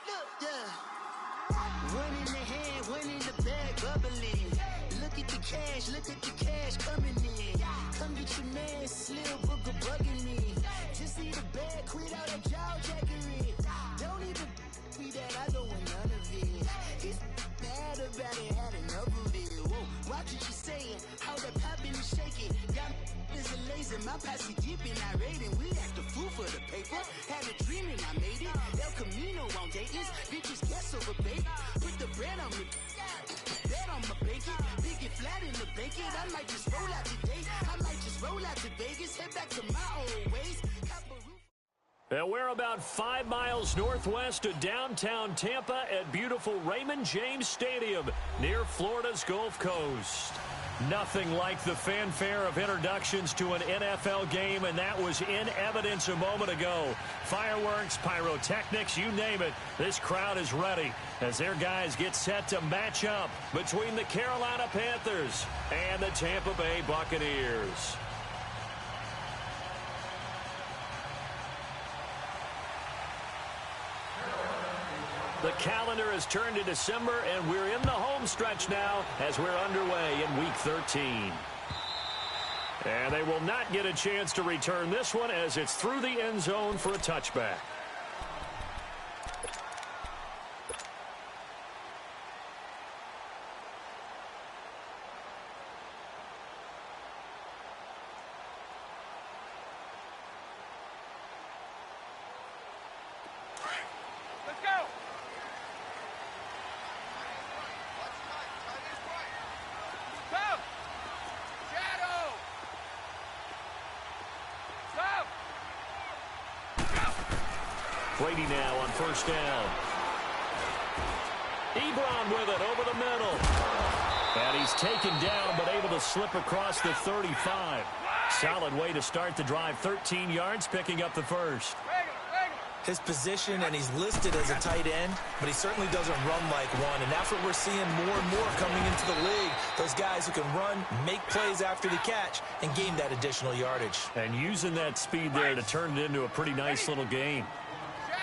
Look, yeah. One in the hand, one in the bag, bubbling. Look at the cash coming in. Come get your man, Slim Booker bugging me. Just need a bag, quit all that jaw jackery. Don't even be that, I don't want none of it. He's mad about it, had enough of it. Whoa, watch what you saying, how that poppin' and shaking. Got is a laser, my posse deep and irate, and we act a fool for the paper. Had a dream and I made it. El Camino on Dayton's, bitches guess over bait. Put the bread on me, bet on my bacon. Big it flat in the bacon. I might just roll out today. I might just roll out to Vegas, head back to my old ways. And we're about 5 miles northwest of downtown Tampa at beautiful Raymond James Stadium near Florida's Gulf Coast. Nothing like the fanfare of introductions to an NFL game, and that was in evidence a moment ago. Fireworks, pyrotechnics, you name it. This crowd is ready as their guys get set to match up between the Carolina Panthers and the Tampa Bay Buccaneers. The calendar has turned to December, and we're in the home stretch now as we're underway in Week 13. And they will not get a chance to return this one as it's through the end zone for a touchback. Brady now on first down. Ebron with it over the middle. And he's taken down but able to slip across the 35. Solid way to start the drive. 13 yards, picking up the first. His position, and he's listed as a tight end, but he certainly doesn't run like one, and that's what we're seeing more and more coming into the league. Those guys who can run, make plays after the catch, and gain that additional yardage. And using that speed there to turn it into a pretty nice little game.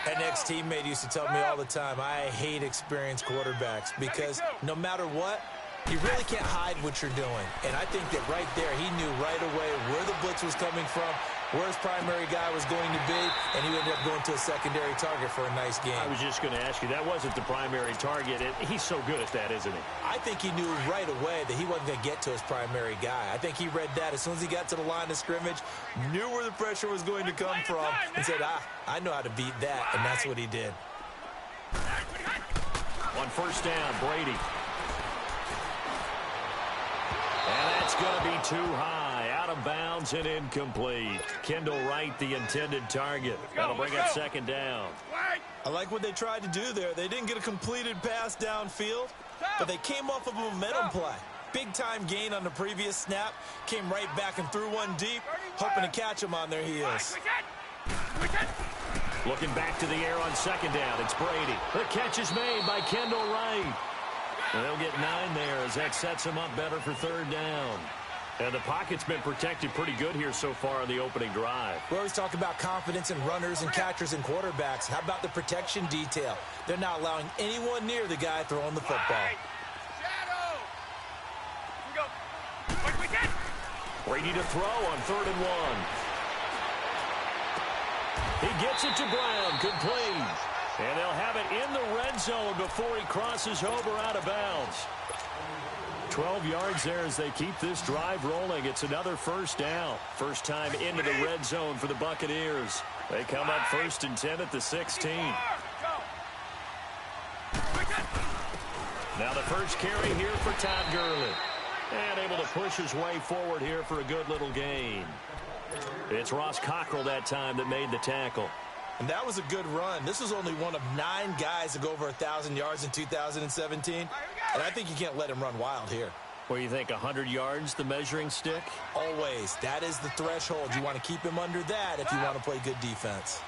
An ex-teammate used to tell me all the time, I hate experienced quarterbacks because no matter what, you really can't hide what you're doing. And I think that right there, he knew right away where the blitz was coming from, where his primary guy was going to be, and he ended up going to a secondary target for a nice game. I was just going to ask you, that wasn't the primary target. He's so good at that, isn't he? I think he knew right away that he wasn't going to get to his primary guy. I think he read that as soon as he got to the line of scrimmage, knew where the pressure was going to come from, and said, I know how to beat that, and that's what he did. On first down, Brady. And that's going to be too high, out of bounds and incomplete. Kendall Wright, the intended target. That'll bring up second down. I like what they tried to do there. They didn't get a completed pass downfield, but they came off of a momentum play. Big-time gain on the previous snap, came right back and threw one deep, hoping to catch them on their heels. Looking back to the air on second down, it's Brady. The catch is made by Kendall Wright. They'll get 9 there as that sets them up better for third down. And the pocket's been protected pretty good here so far on the opening drive. We always talk about confidence in runners and catchers and quarterbacks. How about the protection detail? They're not allowing anyone near the guy throwing the football. Brady to throw on 3rd and 1. He gets it to Brown, complete. And they'll have it in the red zone before he crosses over out of bounds. 12 yards there as they keep this drive rolling. It's another first down. First time into the red zone for the Buccaneers. They come up 1st and 10 at the 16. Now the first carry here for Todd Gurley. And able to push his way forward here for a good little gain. It's Ross Cockrell that time that made the tackle. And that was a good run. This was only one of 9 guys to go over 1,000 yards in 2017. And I think you can't let him run wild here. What do you think, 100 yards, the measuring stick? Always. That is the threshold. You want to keep him under that if you want to play good defense.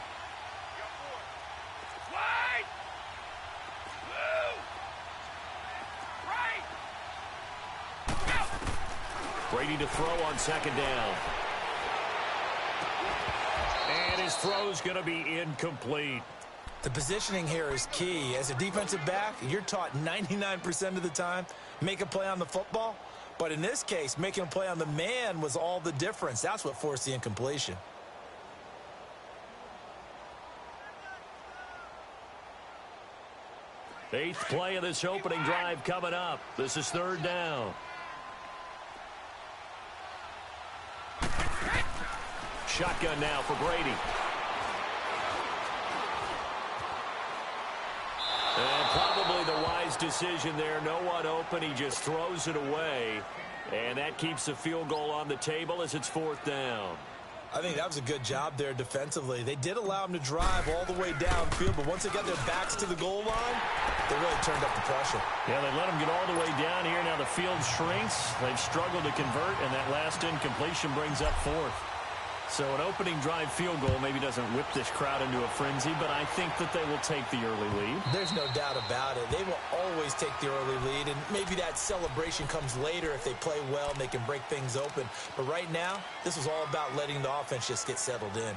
Brady to throw on second down. his throw's going to be incomplete. The positioning here is key. As a defensive back, you're taught 99% of the time, make a play on the football. But in this case, making a play on the man was all the difference. That's what forced the incompletion. Eighth play of this opening drive coming up. This is third down. Shotgun now for Brady. And probably the wise decision there. No one open. He just throws it away. And that keeps the field goal on the table as it's fourth down. I think that was a good job there defensively. They did allow him to drive all the way downfield, but once they got their backs to the goal line, they really turned up the pressure. Yeah, they let him get all the way down here. Now the field shrinks. They've struggled to convert, and that last incompletion brings up fourth. So an opening drive field goal maybe doesn't whip this crowd into a frenzy, but I think that they will take the early lead. There's no doubt about it. They will always take the early lead, and maybe that celebration comes later if they play well and they can break things open. But right now, this is all about letting the offense just get settled in.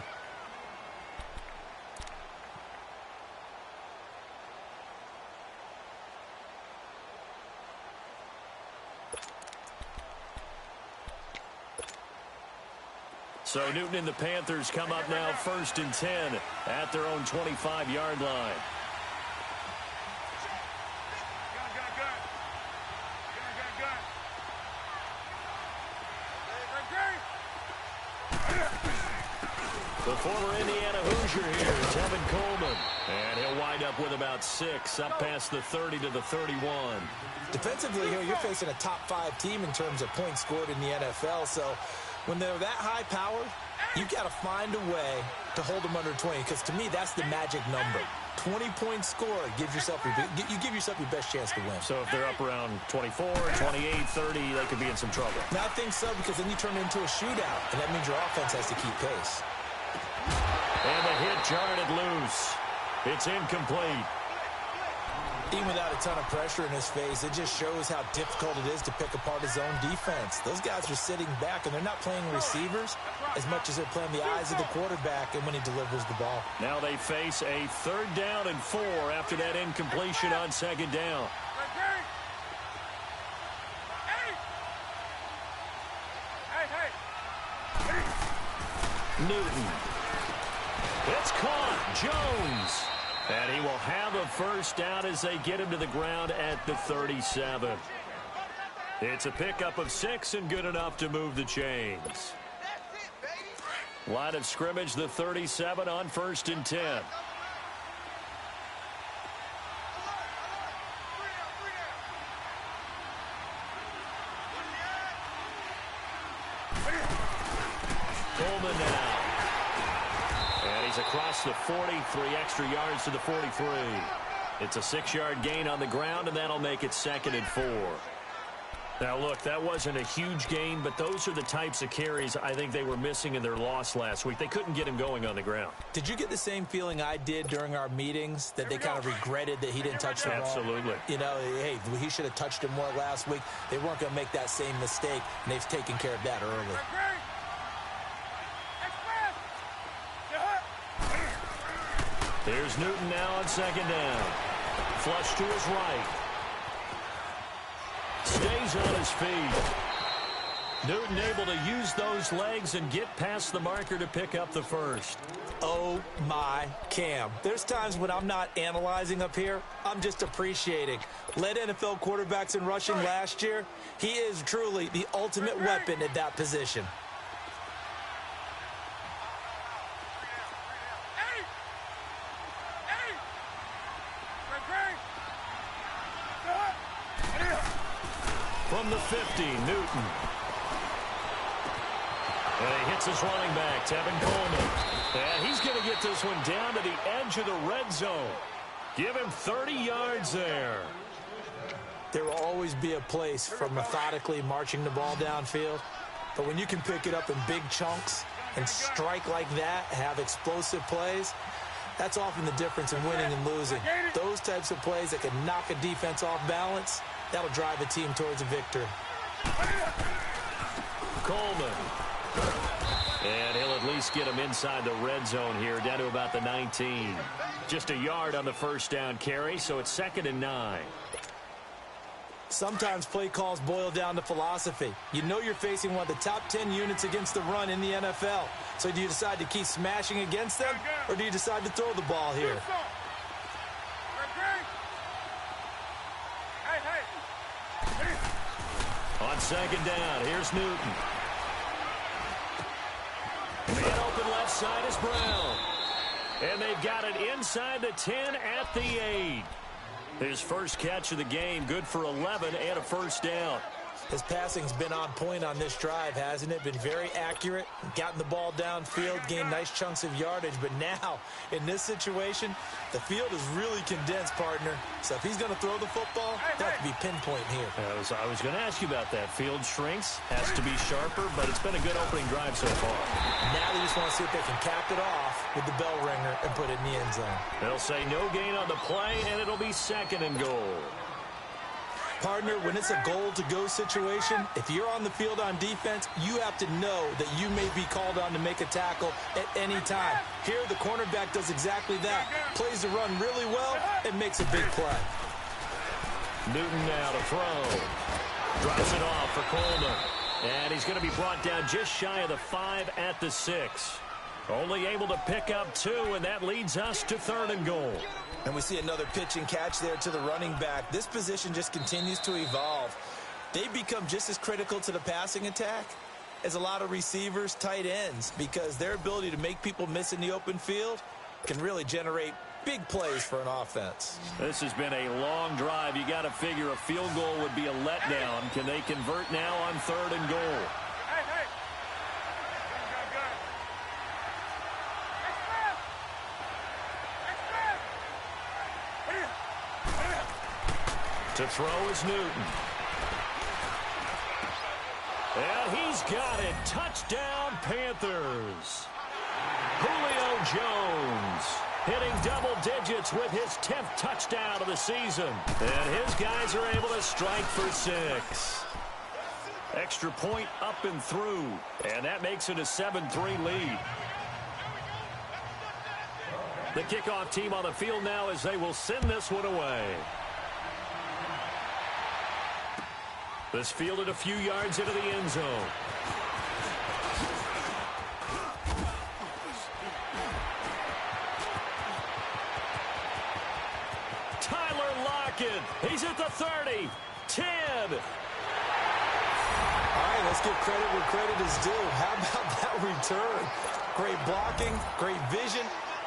So Newton and the Panthers come up now 1st and 10 at their own 25-yard line. The former Indiana Hoosier here, Tevin Coleman. And he'll wind up with about 6, up past the 30 to the 31. Defensively here, you're facing a top-5 team in terms of points scored in the NFL, so when they're that high-powered, you've got to find a way to hold them under 20, because to me, that's the magic number. 20 points scored, you give yourself your best chance to win. So if they're up around 24, 28, 30, they could be in some trouble. Now, I think so, because then you turn it into a shootout, and that means your offense has to keep pace. And the hit jarred it loose. It's incomplete. Even without a ton of pressure in his face, it just shows how difficult it is to pick apart his own defense. Those guys are sitting back, and they're not playing receivers as much as they're playing the eyes of the quarterback and when he delivers the ball. Now they face a 3rd down and 4 after that incompletion on 2nd down. Newton. It's caught. Jones. And he will have a 1st down as they get him to the ground at the 37. It's a pickup of 6 and good enough to move the chains. Line of scrimmage, the 37 on 1st and 10. Coleman now. And he's across the 40, 3 extra yards to the 43. It's a 6-yard gain on the ground, and that'll make it 2nd and 4. Now, look, that wasn't a huge gain, but those are the types of carries I think they were missing in their loss last week. They couldn't get him going on the ground. Did you get the same feeling I did during our meetings, that they kind of regretted that he didn't touch the ball? Absolutely. You know, hey, he should have touched him more last week. They weren't going to make that same mistake, and they've taken care of that early. Here's Newton now on 2nd down. Flush to his right. Stays on his feet. Newton able to use those legs and get past the marker to pick up the 1st. Oh, my Cam. There's times when I'm not analyzing up here. I'm just appreciating. Led NFL quarterbacks in rushing last year. He is truly the ultimate weapon at that position. From the 50, Newton. And he hits his running back, Tevin Coleman. And he's going to get this one down to the edge of the red zone. Give him 30 yards there. There will always be a place for methodically marching the ball downfield. But when you can pick it up in big chunks and strike like that, have explosive plays, that's often the difference in winning and losing. Those types of plays that can knock a defense off balance, that'll drive a team towards a victory. Coleman. And he'll at least least get him inside the red zone here, down to about the 19. Just a yard on the first down carry, so it's 2nd and 9. Sometimes play calls boil down to philosophy. You know you're facing one of the top 10 units against the run in the NFL. So do you decide to keep smashing against them, or do you decide to throw the ball here? On 2nd down, here's Newton. Man open left side is Brown. And they've got it inside the 10 at the 8. His first catch of the game, good for 11 and a first down. His passing's been on point on this drive, hasn't it? Been very accurate, gotten the ball downfield, gained nice chunks of yardage. But now, in this situation, the field is really condensed, partner. So if he's going to throw the football, that could be pinpoint here. I was going to ask you about that. Field shrinks, has to be sharper, but it's been a good opening drive so far. Now they just want to see if they can cap it off with the bell ringer and put it in the end zone. They'll say no gain on the play, and it'll be 2nd and goal. Partner, when it's a goal-to-go situation, if you're on the field on defense, you have to know that you may be called on to make a tackle at any time. Here, the cornerback does exactly that. Plays the run really well and makes a big play. Newton now to throw. Drops it off for Coleman. And he's going to be brought down just shy of the 5 at the 6. Only able to pick up 2, and that leads us to 3rd and goal. And we see another pitch and catch there to the running back. This position just continues to evolve. They become just as critical to the passing attack as a lot of receivers, tight ends, because their ability to make people miss in the open field can really generate big plays for an offense. This has been a long drive. You got to figure a field goal would be a letdown. Can they convert now on 3rd and goal? To throw is Newton. And he's got it. Touchdown, Panthers. Julio Jones hitting double digits with his 10th touchdown of the season. And his guys are able to strike for 6. Extra point up and through. And that makes it a 7-3 lead. The kickoff team on the field now as they will send this one away. This fielded a few yards into the end zone. Tyler Lockett. He's at the 30. 10. All right, let's give credit where credit is due. How about that return? Great blocking, great vision,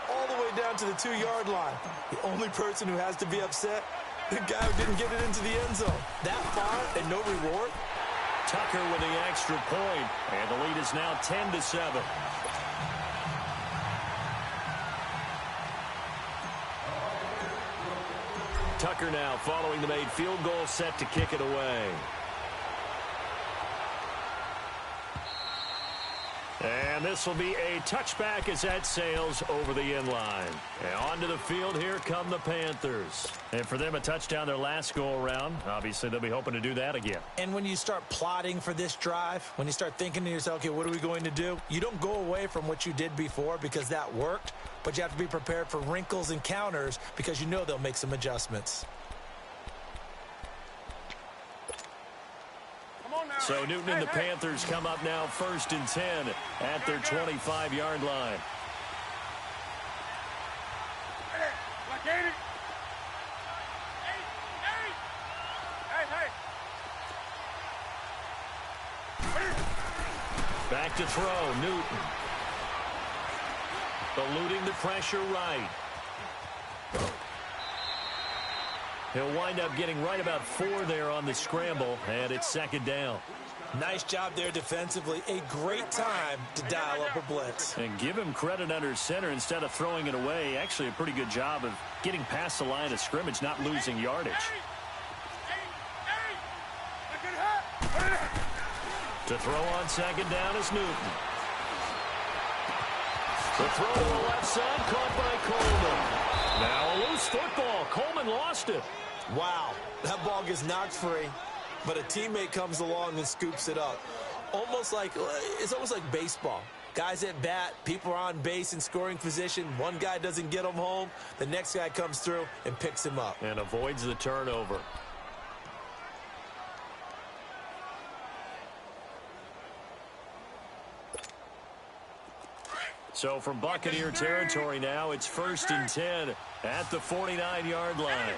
all the way down to the 2-yard line. The only person who has to be upset, the guy who didn't get it into the end zone. That far and no reward. Tucker with the extra point, and the lead is now 10-7. Tucker now following the made field goal, set to kick it away. And this will be a touchback as that sails over the end line. And onto the field, here come the Panthers. And for them, a touchdown their last go-around. Obviously, they'll be hoping to do that again. And when you start plotting for this drive, when you start thinking to yourself, okay, what are we going to do? You don't go away from what you did before because that worked, but you have to be prepared for wrinkles and counters because you know they'll make some adjustments. So Newton and the Panthers come up now 1st and 10 at their 25-yard line. Back to throw, Newton. Eluding the pressure right. He'll wind up getting right about 4 there on the scramble, and it's 2nd down. Nice job there defensively. A great time to dial up a blitz. And give him credit under center instead of throwing it away. Actually, a pretty good job of getting past the line of scrimmage, not losing yardage. To throw on 2nd down is Newton. The throw to the left side, caught by Coleman. Now a loose football. Coleman lost it. Wow, that ball gets knocked free, but a teammate comes along and scoops it up. It's almost like baseball. Guys at bat, people are on base in scoring position. One guy doesn't get him home. The next guy comes through and picks him up. And avoids the turnover. So from Buccaneer territory now, it's 1st and 10 at the 49-yard line.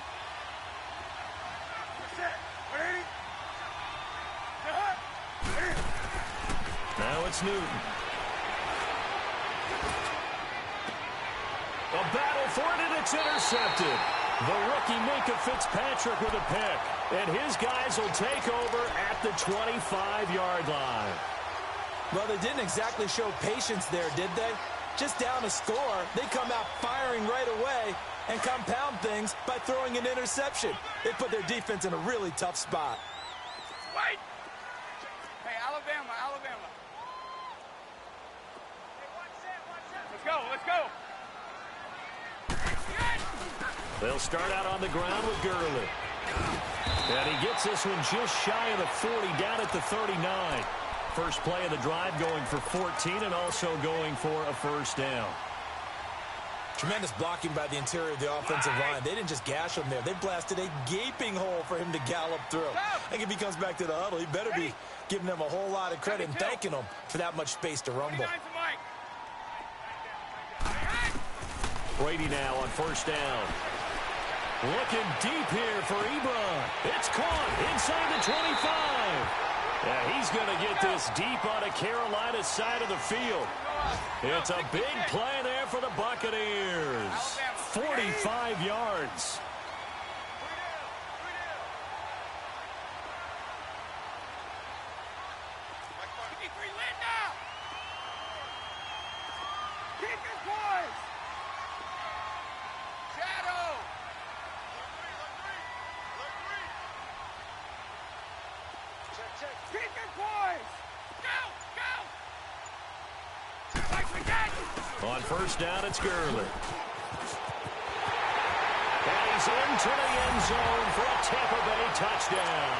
Now it's Newton. A battle for it, and it's intercepted. The rookie Minka Fitzpatrick with a pick. And his guys will take over at the 25-yard line. Well, they didn't exactly show patience there, did they? Just down a score, they come out firing right away and compound things by throwing an interception. They put their defense in a really tough spot. Wait! Hey, Alabama. Let's go, let's go. They'll start out on the ground with Gurley. And he gets this one just shy of the 40, down at the 39. First play of the drive going for 14 and also going for a first down. Tremendous blocking by the interior of the offensive line. They didn't just gash him there. They blasted a gaping hole for him to gallop through. I think if he comes back to the huddle, he better be giving them a whole lot of credit and thanking them for that much space to rumble. Brady now on first down. Looking deep here for Ebron. It's caught inside the 25. Yeah, he's going to get this deep on a Carolina side of the field. It's a big play there for the Buccaneers. 45 yards. On first down, it's Gurley. And he's into the end zone for a Tampa Bay touchdown.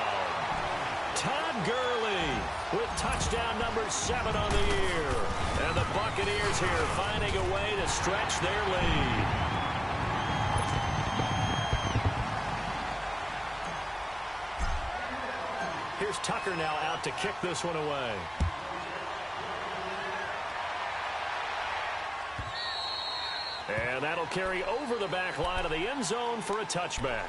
Todd Gurley with touchdown number 7 on the year. And the Buccaneers here finding a way to stretch their lead. Here's Tucker now out to kick this one away. And that'll carry over the back line of the end zone for a touchback.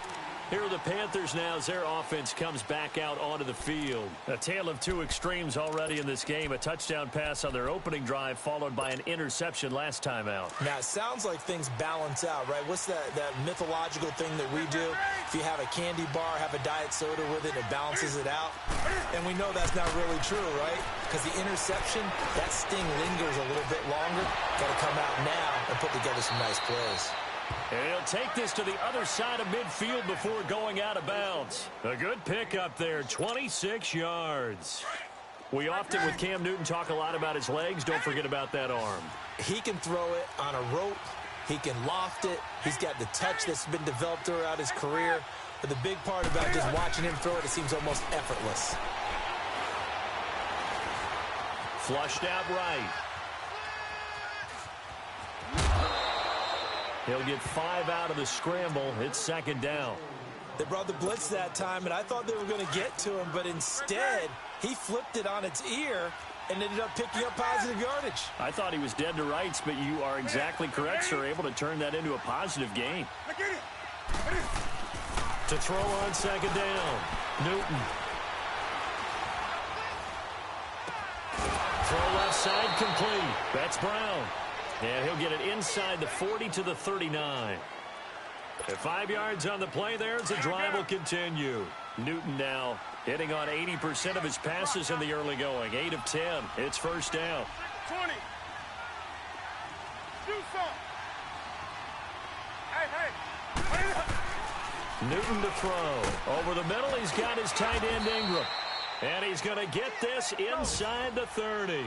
Here are the Panthers now as their offense comes back out onto the field. A tale of two extremes already in this game. A touchdown pass on their opening drive followed by an interception last time out. Now, it sounds like things balance out, right? What's that mythological thing that we do? If you have a candy bar, have a diet soda with it, it balances it out. And we know that's not really true, right? Because the interception, that sting lingers a little bit longer. Got to come out now and put together some nice plays. And he'll take this to the other side of midfield before going out of bounds. A good pickup there, 26 yards. We often, with Cam Newton, talk a lot about his legs. Don't forget about that arm. He can throw it on a rope. He can loft it. He's got the touch that's been developed throughout his career. But the big part about just watching him throw it, it seems almost effortless. Flushed out right. He'll get 5 out of the scramble. It's second down. They brought the blitz that time, and I thought they were going to get to him, but instead, he flipped it on its ear and ended up picking up positive yardage. I thought he was dead to rights, but you are exactly correct, sir. Able to turn that into a positive gain. To throw on second down, Newton. Throw left side complete. That's Brown. And he'll get it inside the 40 to the 39. At 5 yards on the play there as the drive will continue. Newton now hitting on 80% of his passes in the early going. 8 of 10. It's first down. 20. Do something. Hey. Newton to throw. Over the middle, he's got his tight end Ingram. And he's going to get this inside the 30.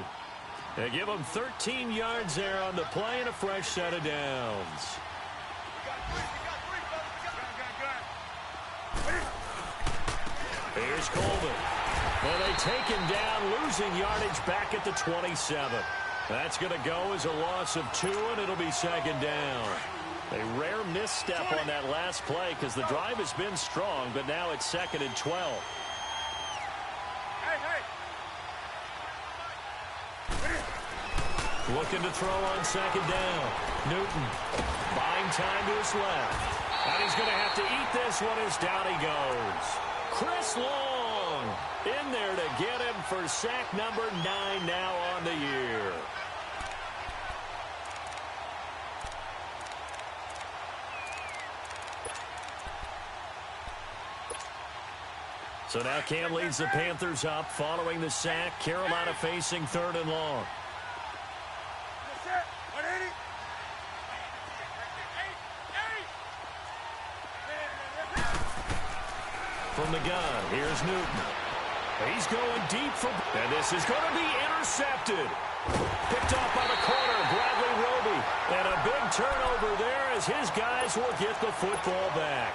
They give him 13 yards there on the play and a fresh set of downs. Here's Coleman. And they take him down, losing yardage back at the 27. That's going to go as a loss of 2, and it'll be second down. A rare misstep on that last play because the drive has been strong, but now it's 2nd and 12. Looking to throw on 2nd down. Newton buying time to his left. And he's going to have to eat this one as down he goes. Chris Long in there to get him for sack number 9 now on the year. So now Cam leads the Panthers up following the sack. Carolina facing 3rd and long. From the gun, here's Newton. He's going deep for... And this is going to be intercepted. Picked off by the corner, Bradley Roby. And a big turnover there as his guys will get the football back.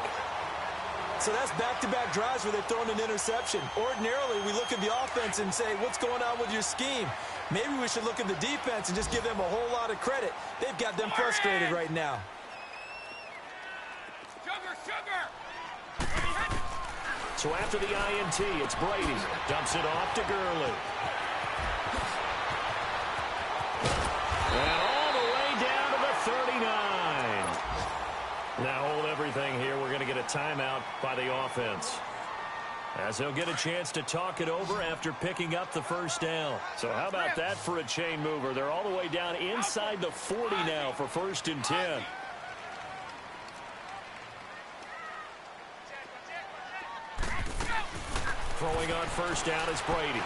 So that's back-to-back drives where they're throwing an interception. Ordinarily, we look at the offense and say, what's going on with your scheme? Maybe we should look at the defense and just give them a whole lot of credit. They've got them frustrated right now. So after the INT, it's Brady. Dumps it off to Gurley. And all the way down to the 39. Now hold everything here. We're going to get a timeout by the offense, as they'll get a chance to talk it over after picking up the first down. So how about that for a chain mover? They're all the way down inside the 40 now for 1st and 10. Throwing on 1st down is Brady.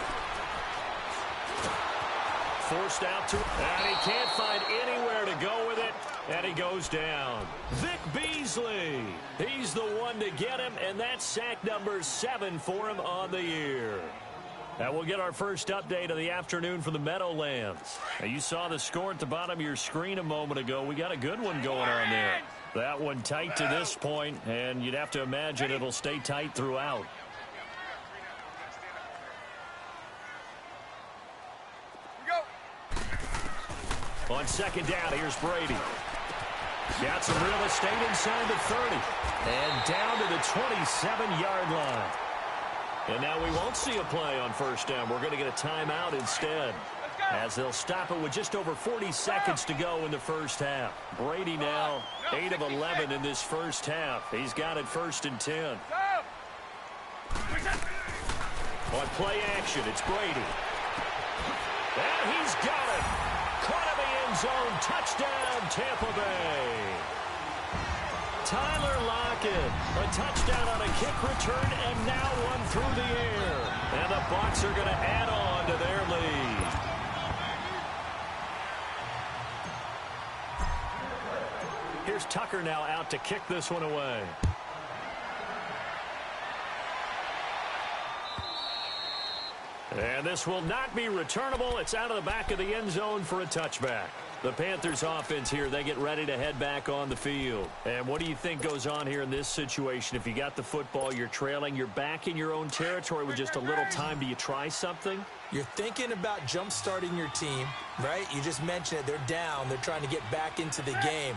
Forced out to... And he can't find anywhere to go with it. And he goes down. Vic Beasley. He's the one to get him, and that's sack number 7 for him on the year. Now we'll get our first update of the afternoon from the Meadowlands. Now you saw the score at the bottom of your screen a moment ago. We got a good one going on there. That one tight to this point, and you'd have to imagine it'll stay tight throughout. On 2nd down, here's Brady. Got some real estate inside the 30. And down to the 27-yard line. And now we won't see a play on 1st down. We're going to get a timeout instead, as they'll stop it with just over 40 seconds to go in the first half. Brady now 8 of 11 in this first half. He's got it 1st and 10. On play action, it's Brady. And he's got it. Caught in the end zone. Touchdown, Tampa Bay. Tyler Lockett. A touchdown on a kick return, and now one through the air. And the Bucs are going to add on to their lead. Here's Tucker now out to kick this one away. And this will not be returnable. It's out of the back of the end zone for a touchback. The Panthers offense here, they get ready to head back on the field. And what do you think goes on here in this situation? If you got the football, you're trailing, you're back in your own territory with just a little time. Do you try something? You're thinking about jump-starting your team, right? You just mentioned it. They're down. They're trying to get back into the game.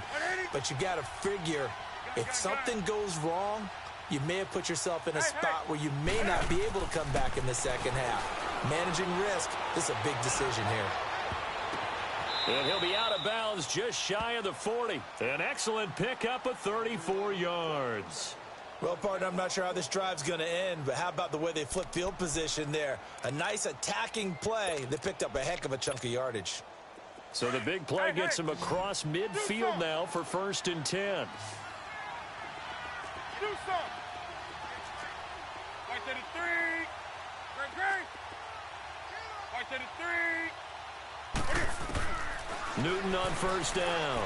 But you got to figure, if something goes wrong, you may have put yourself in a spot where you may not be able to come back in the second half. Managing risk, this is a big decision here. And he'll be out of bounds just shy of the 40. An excellent pickup of 34 yards. Well, partner, I'm not sure how this drive's going to end, but how about the way they flip field position there? A nice attacking play. They picked up a heck of a chunk of yardage. So the big play gets him across midfield now for 1st and 10. Do some. Right to the 3. Great. Right to the 3. Newton on 1st down.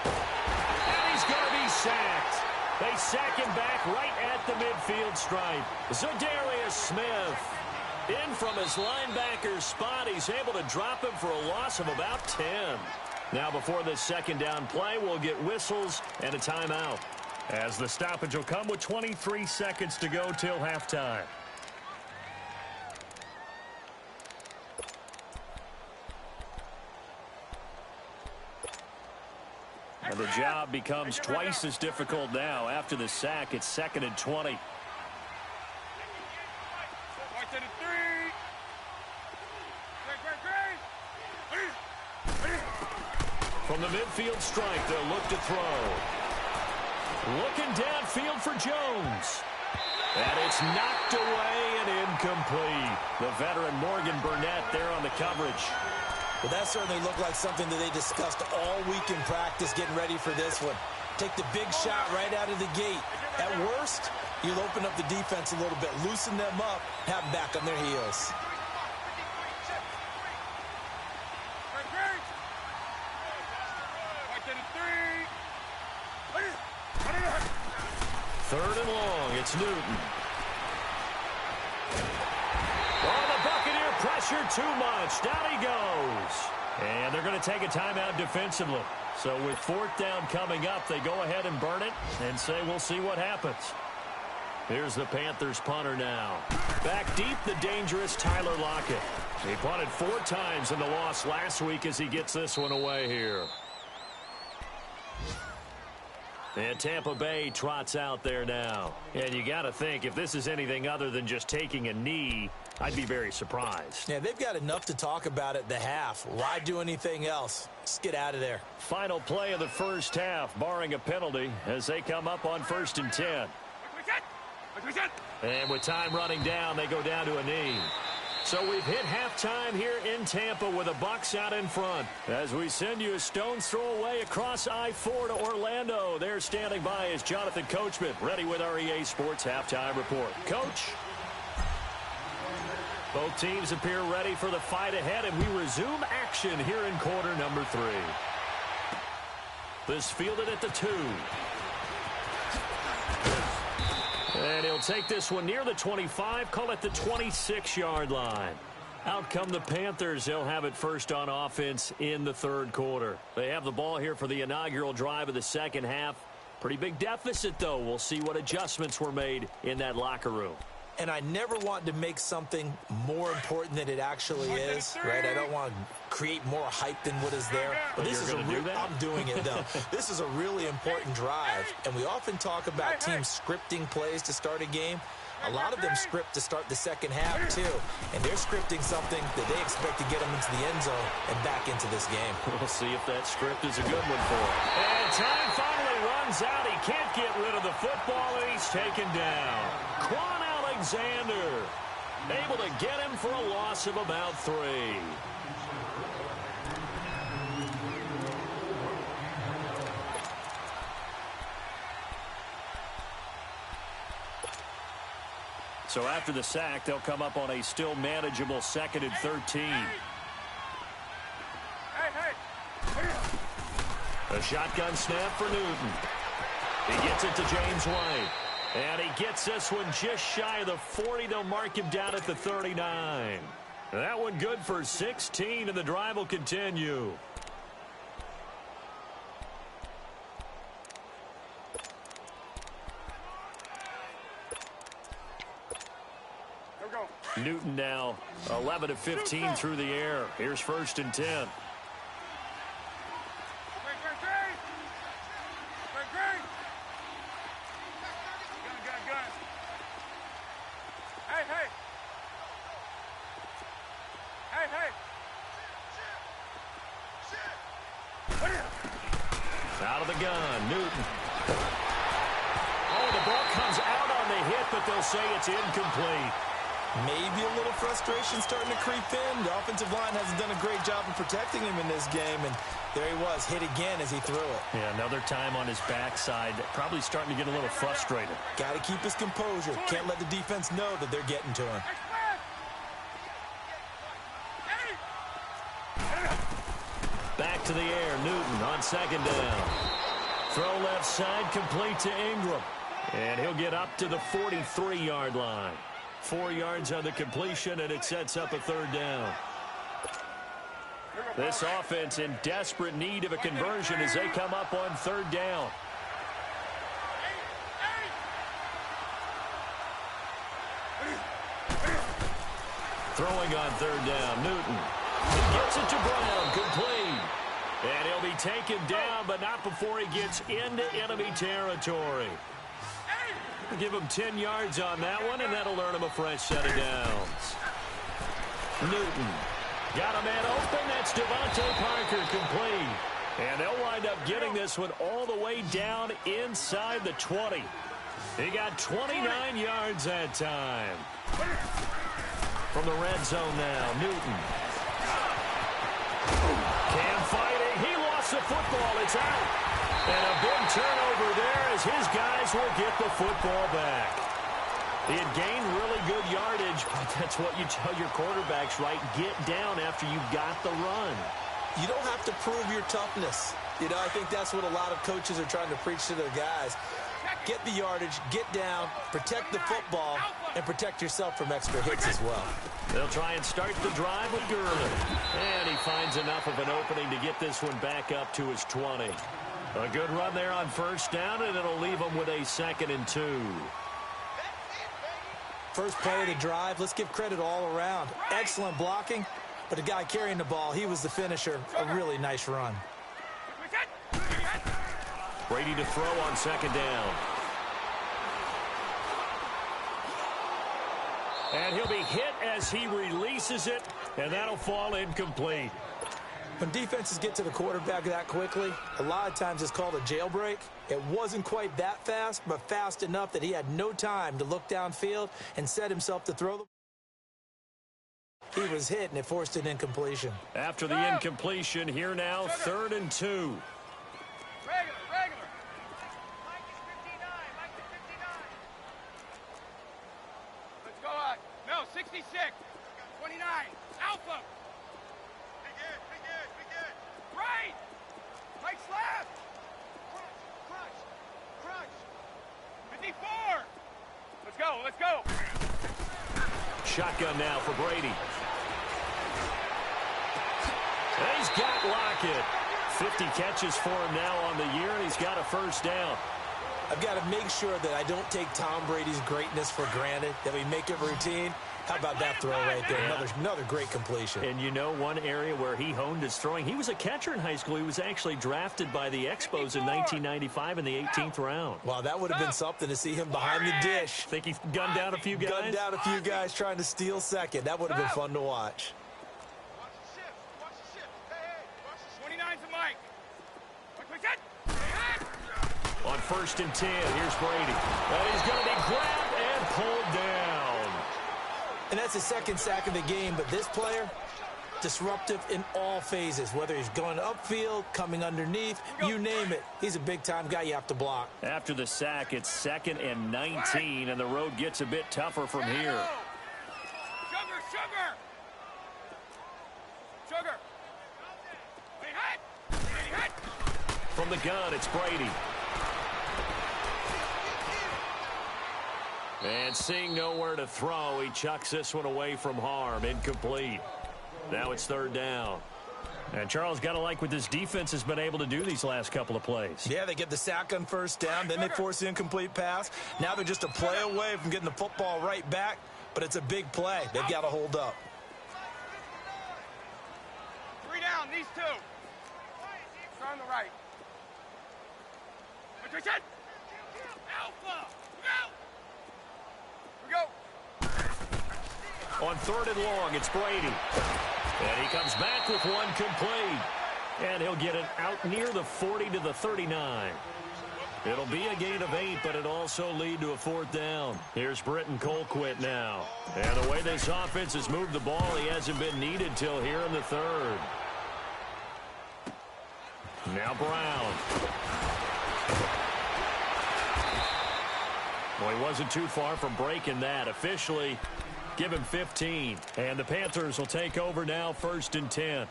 And he's going to be sacked. They sack him back right at the midfield stripe. Zadarius Smith in from his linebacker spot. He's able to drop him for a loss of about 10. Now before this 2nd down play, we'll get whistles and a timeout, as the stoppage will come with 23 seconds to go till halftime. And the job becomes twice as difficult now. After the sack, it's 2nd and 20. From the midfield strike, they'll look to throw. Looking downfield for Jones. And it's knocked away and incomplete. The veteran Morgan Burnett there on the coverage. Well, that certainly looked like something that they discussed all week in practice, getting ready for this one. Take the big shot right out of the gate. At worst, you'll open up the defense a little bit, loosen them up, have them back on their heels. Third and long, it's Newton. Oh, the Buccaneer pressure too much. Down he goes. And they're going to take a timeout defensively. So with 4th down coming up, they go ahead and burn it and say we'll see what happens. Here's the Panthers punter now. Back deep, the dangerous Tyler Lockett. He punted 4 times in the loss last week as he gets this one away here. And Tampa Bay trots out there now. And you got to think, if this is anything other than just taking a knee, I'd be very surprised. Yeah, they've got enough to talk about at the half. Why do anything else? Just get out of there. Final play of the first half, barring a penalty, as they come up on 1st and 10. And with time running down, they go down to a knee. So we've hit halftime here in Tampa with the Bucs out in front. As we send you a stone's throw away across I-4 to Orlando. There standing by is Jonathan Coachman, ready with our EA Sports Halftime Report. Coach? Both teams appear ready for the fight ahead, and we resume action here in quarter number 3. This fielded at the 2. And he'll take this one near the 25, call it the 26-yard line. Out come the Panthers. They'll have it first on offense in the 3rd quarter. They have the ball here for the inaugural drive of the second half. Pretty big deficit, though. We'll see what adjustments were made in that locker room. And I never want to make something more important than it actually is, right? I don't want to create more hype than what is there. But this is I'm doing it, though. This is a really important drive. And we often talk about teams scripting plays to start a game. A lot of them script to start the second half, too. And they're scripting something that they expect to get them into the end zone and back into this game. We'll see if that script is a good one for him. And time finally runs out. He can't get rid of the football, and he's taken down. Quan Alexander able to get him for a loss of about 3. So after the sack, they'll come up on a still manageable 2nd and 13. A shotgun snap for Newton. He gets it to James White. And he gets this one just shy of the 40. They'll mark him down at the 39. That one good for 16, and the drive will continue. Newton now 11 of 15 through the air. Here's 1st and 10. Out of the gun, Newton. Oh, the ball comes out on the hit, but they'll say it's incomplete. Maybe a little frustration starting to creep in. The offensive line hasn't done a great job of protecting him in this game, and there he was, hit again as he threw it. Yeah, another time on his backside, probably starting to get a little frustrated. Got to keep his composure. Can't let the defense know that they're getting to him. Back to the air, Newton on 2nd down. Throw left side, complete to Ingram. And he'll get up to the 43-yard line. 4 yards on the completion, and it sets up a 3rd down. This offense in desperate need of a conversion as they come up on 3rd down. Throwing on 3rd down, Newton. He gets it to Brown, complete. And he'll be taken down, but not before he gets into enemy territory. Give him 10 yards on that one, and that'll earn him a fresh set of downs. Newton got a man open. That's Devontae Parker complete. And they'll wind up getting this one all the way down inside the 20. He got 29 yards that time. From the red zone now, Newton. Cam fighting. He lost the football. It's out. And a big turnover there as his guys will get the football back. He had gained really good yardage, but that's what you tell your quarterbacks, right? Get down after you got the run. You don't have to prove your toughness. You know, I think that's what a lot of coaches are trying to preach to their guys. Get the yardage, get down, protect the football, and protect yourself from extra hits as well. They'll try and start the drive with Gurley. And he finds enough of an opening to get this one back up to his 20. A good run there on first down, and it'll leave him with a 2nd and 2. First play of the drive, let's give credit all around. Excellent blocking, but the guy carrying the ball, he was the finisher. A really nice run. Brady to throw on 2nd down. And he'll be hit as he releases it, and that'll fall incomplete. When defenses get to the quarterback that quickly, a lot of times it's called a jailbreak. It wasn't quite that fast, but fast enough that he had no time to look downfield and set himself to throw the. He was hit, and it forced an incompletion. After the incompletion, here now, 3rd and 2. Regular. Mike is 59. Let's go out. No, 66. 29. Alpha. Big good. Right. Mike's left. Crunch. 54. Let's go. Shotgun now for Brady. And he's got Lockett. 50 catches for him now on the year, and he's got a first down. I've got to make sure that I don't take Tom Brady's greatness for granted, that we make it routine. How about that throw right there? Another great completion. And you know one area where he honed his throwing? He was a catcher in high school. He was actually drafted by the Expos in 1995 in the 18th round. Wow, that would have been something to see him behind the dish. Think he gunned down a few guys? Gunned down a few guys trying to steal second. That would have been fun to watch. Watch the shift. Hey. 29's a Mike. On 1st and 10, here's Brady. And he's going to be grabbed and pulled down. And that's the 2nd sack of the game, but this player, disruptive in all phases, whether he's going upfield, coming underneath, you name it. He's a big-time guy you have to block. After the sack, it's 2nd and 19, and the road gets a bit tougher from here. Sugar. From the gun, it's Brady. And seeing nowhere to throw, he chucks this one away from harm. Incomplete. Now it's 3rd down. And Charles, got to like what this defense has been able to do these last couple of plays. Yeah, they get the sack on first down, then they force the incomplete pass. Now they're just a play away from getting the football right back, but it's a big play. They've got to hold up. 3 down, these 2. Start on the right. Alpha. We go. On 3rd and long, it's Brady. And he comes back with one complete. And he'll get it out near the 40 to the 39. It'll be a gain of 8, but it also lead to a 4th down. Here's Britton Colquitt now. And the way this offense has moved the ball, he hasn't been needed till here in the 3rd. Now Brown. Well, he wasn't too far from breaking that. Officially, give him 15. And the Panthers will take over now, 1st and 10.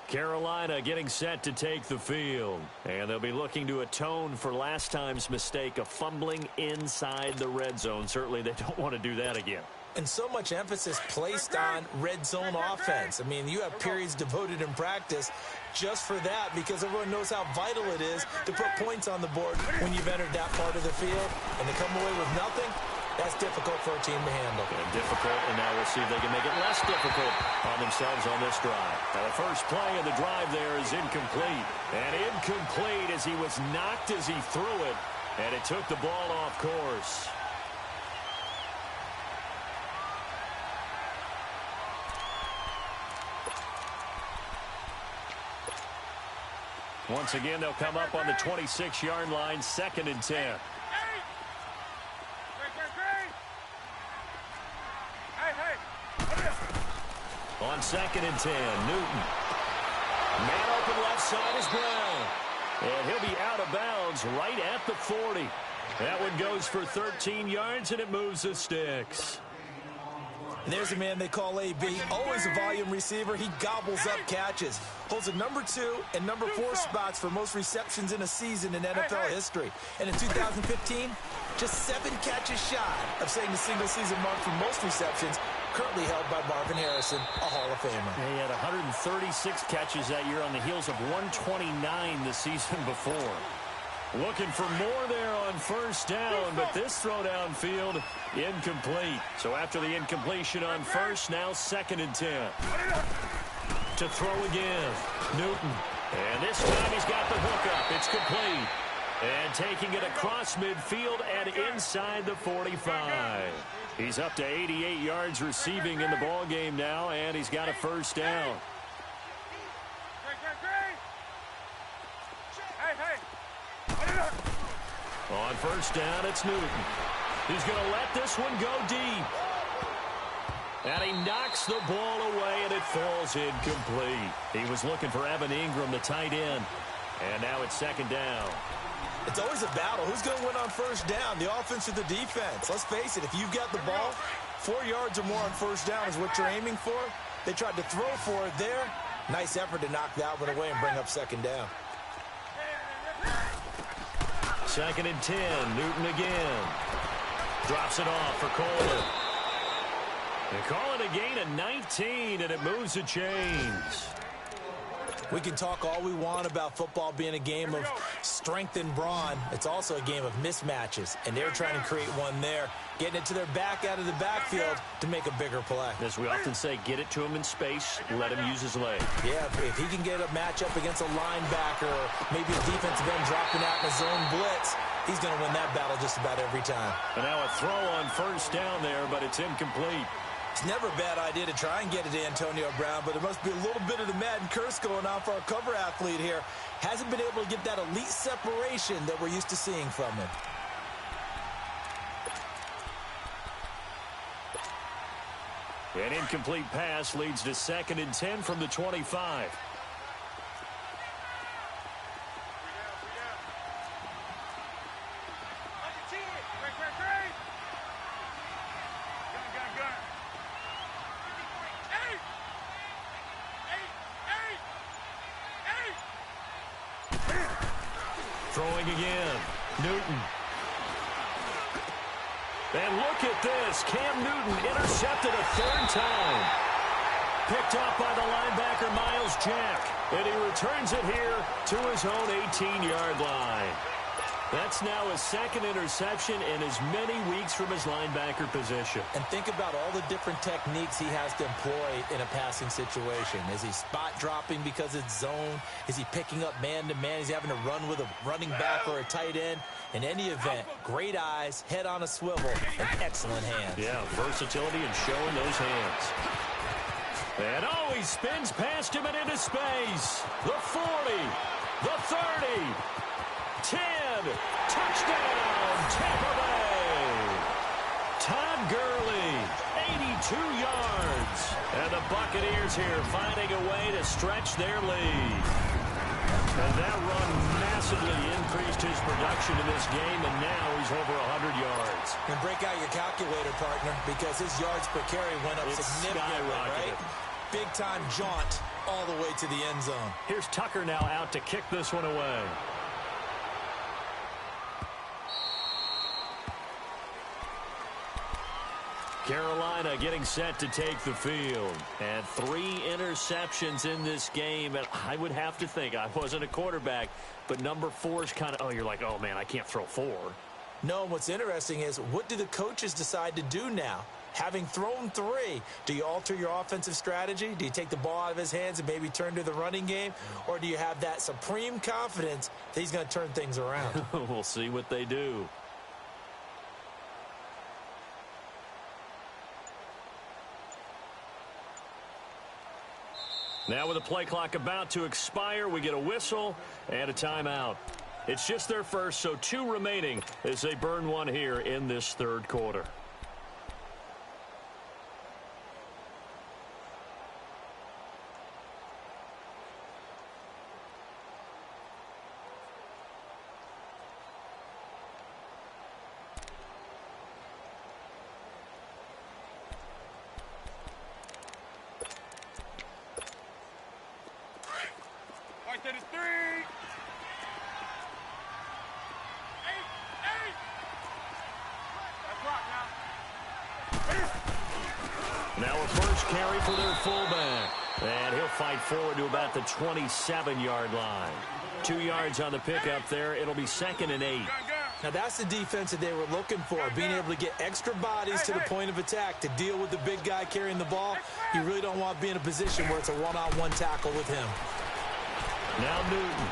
Carolina getting set to take the field. And they'll be looking to atone for last time's mistake of fumbling inside the red zone. Certainly they don't want to do that again. And so much emphasis placed on red zone offense. I mean, you have periods devoted in practice just for that because everyone knows how vital it is to put points on the board when you've entered that part of the field. And to come away with nothing, That's difficult for a team to handle. And difficult, and now we'll see if they can make it less difficult on themselves on this drive. Now, the first play of the drive there is incomplete. And incomplete as he was knocked as he threw it, and it took the ball off course. Once again, they'll come up on the 26-yard line, 2nd and 10. On 2nd and 10, Newton. Man open left side is Brown. And he'll be out of bounds right at the 40. That one goes for 13 yards, and it moves the sticks. There's a man they call AB, always a volume receiver. He gobbles up catches. Holds a number 2 and number 4 spots for most receptions in a season in NFL history. And in 2015, just 7 catches shy of setting the single-season mark for most receptions, currently held by Marvin Harrison, a Hall of Famer. He had 136 catches that year on the heels of 129 the season before. Looking for more there on first down, but this throw downfield, incomplete. So after the incompletion on first, now 2nd and 10. To throw again, Newton. And this time he's got the hook up. It's complete. And taking it across midfield and inside the 45. He's up to 88 yards receiving in the ball game now, and he's got a first down. On first down, it's Newton. He's going to let this one go deep. And he knocks the ball away, and it falls incomplete. He was looking for Evan Ingram, the tight end. And now it's 2nd down. It's always a battle. Who's going to win on first down, the offense or the defense? Let's face it, if you've got the ball, 4 yards or more on first down is what you're aiming for. They tried to throw for it there. Nice effort to knock that one away and bring up 2nd down. 2nd and 10, Newton again. Drops it off for Coleman. They call it a gain of 19, and it moves the chains. We can talk all we want about football being a game of strength and brawn. It's also a game of mismatches, and they're trying to create one there, getting it to their back out of the backfield to make a bigger play. As we often say, get it to him in space, let him use his leg. Yeah, if he can get a matchup against a linebacker or maybe a defensive end dropping out in a zone blitz, he's going to win that battle just about every time. And now a throw on first down there, but it's incomplete. It's never a bad idea to try and get it to Antonio Brown, but there must be a little bit of the Madden curse going on for our cover athlete here. Hasn't been able to get that elite separation that we're used to seeing from him. An incomplete pass leads to 2nd and 10 from the 25. Throwing again, Newton. And look at this. Cam Newton intercepted a 3rd time. Picked off by the linebacker, Miles Jack. And he returns it here to his own 18-yard line. That's now his 2nd interception in as many weeks from his linebacker position. And think about all the different techniques he has to employ in a passing situation. Is he spot dropping because it's zone? Is he picking up man-to-man? Is he having to run with a running back or a tight end? In any event, great eyes, head on a swivel, and excellent hands. Yeah, versatility and showing those hands. And he spins past him and into space. The 40, the 30, 10, touchdown, Tampa Bay. Todd Gurley, 82 yards. And the Buccaneers here finding a way to stretch their lead. And that run massively increased his production in this game, and now he's over 100 yards. And break out your calculator, partner, because his yards per carry went up significantly, right? Big-time jaunt all the way to the end zone. Here's Tucker now out to kick this one away. Carolina getting set to take the field. And 3 interceptions in this game. And I would have to think, I wasn't a quarterback, but number 4 is kind of, oh, you're like, oh, man, I can't throw 4. No, what's interesting is, what do the coaches decide to do now? Having thrown 3, do you alter your offensive strategy? Do you take the ball out of his hands and maybe turn to the running game? Or do you have that supreme confidence that he's going to turn things around? We'll see what they do. Now with the play clock about to expire, we get a whistle and a timeout. It's just their first, so 2 remaining as they burn one here in this third quarter. That is 3. 8. That's rock now. Now a first carry for their fullback. And he'll fight forward to about the 27-yard line. 2 yards on the pickup there. It'll be 2nd and 8. Now that's the defense that they were looking for, being able to get extra bodies to the point of attack to deal with the big guy carrying the ball. You really don't want to be in a position where it's a one-on-one tackle with him. Now Newton,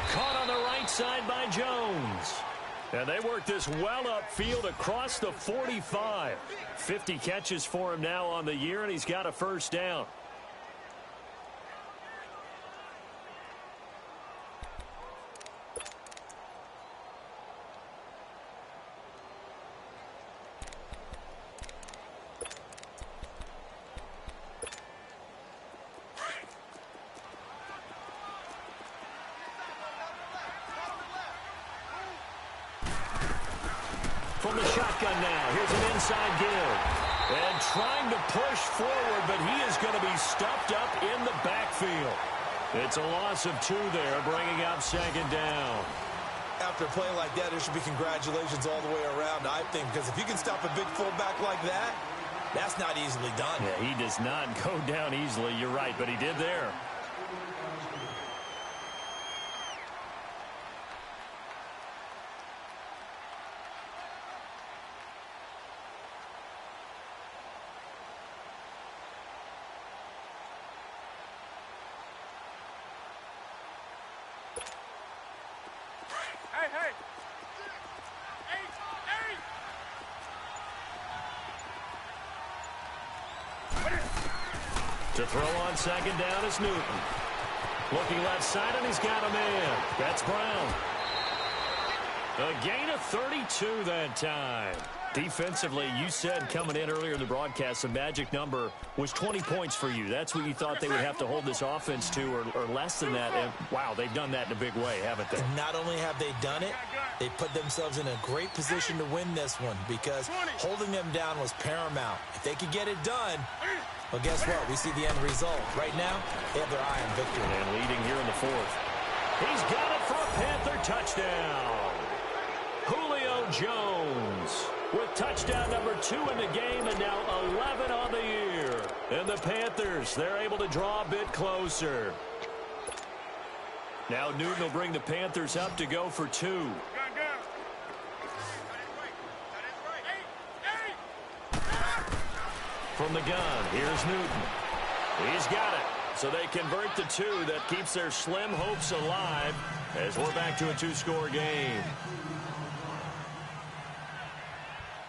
caught on the right side by Jones. And they work this well upfield across the 45. 50 catches for him now on the year, and he's got a first down. From the shotgun now, here's an inside give. And trying to push forward, but he is going to be stuffed up in the backfield. It's a loss of 2 there, bringing up 2nd down. After a play like that, there should be congratulations all the way around, I think, because if you can stop a big fullback like that, that's not easily done. Yeah, he does not go down easily, you're right, but he did there. Hey. 8. To throw on 2nd down is Newton. Looking left side, and he's got a man. That's Brown. A gain of 32 that time. Defensively, you said coming in earlier in the broadcast, the magic number was 20 points for you. That's what you thought they would have to hold this offense to, or less than that. And, wow, they've done that in a big way, haven't they? And not only have they done it, they put themselves in a great position to win this one, because holding them down was paramount. If they could get it done, well, guess what? We see the end result. Right now, they have their eye on victory. And leading here in the 4th. He's got it for a Panther touchdown. Julio Jones with touchdown number 2 in the game, and now 11 on the year. And the Panthers, they're able to draw a bit closer. Now Newton will bring the Panthers up to go for 2. From the gun, here's Newton. He's got it. So they convert the 2. That keeps their slim hopes alive as we're back to a 2-score game.